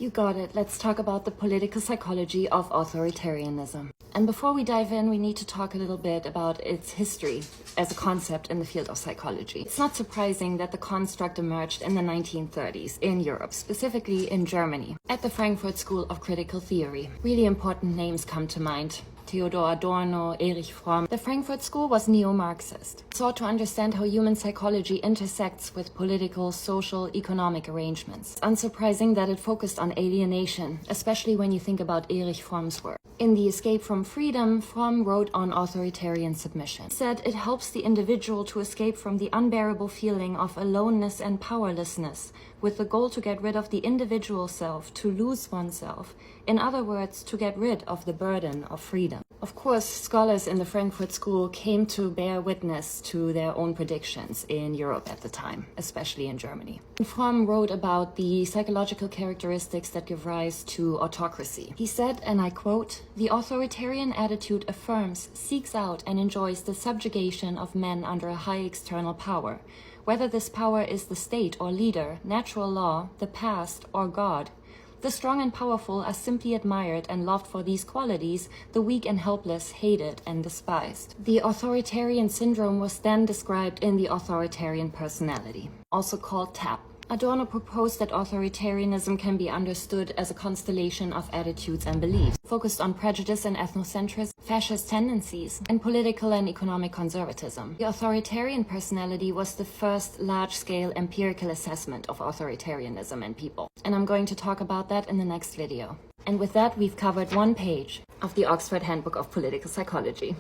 You got it. Let's talk about the political psychology of authoritarianism. And before we dive in, we need to talk a little bit about its history as a concept in the field of psychology. It's not surprising that the construct emerged in the 1930s in Europe, specifically in Germany, at the Frankfurt School of Critical Theory. Really important names come to mind. Theodor Adorno, Erich Fromm. The Frankfurt School was neo-Marxist. It sought to understand how human psychology intersects with political, social, economic arrangements. It's unsurprising that it focused on alienation, especially when you think about Erich Fromm's work. In The Escape from Freedom, Fromm wrote on authoritarian submission. He said it helps the individual to escape from the unbearable feeling of aloneness and powerlessness, with the goal to get rid of the individual self, to lose oneself. In other words, to get rid of the burden of freedom. Of course, scholars in the Frankfurt School came to bear witness to their own predictions in Europe at the time, especially in Germany. Fromm wrote about the psychological characteristics that give rise to autocracy. He said, and I quote, "The authoritarian attitude affirms, seeks out, and enjoys the subjugation of men under a high external power. Whether this power is the state or leader, natural law, the past, or God. The strong and powerful are simply admired and loved for these qualities, the weak and helpless hated and despised." The authoritarian syndrome was then described in the authoritarian personality, also called TAP. Adorno proposed that authoritarianism can be understood as a constellation of attitudes and beliefs, focused on prejudice and ethnocentrism, fascist tendencies, and political and economic conservatism. The authoritarian personality was the first large-scale empirical assessment of authoritarianism in people. And I'm going to talk about that in the next video. And with that, we've covered one page of the Oxford Handbook of Political Psychology.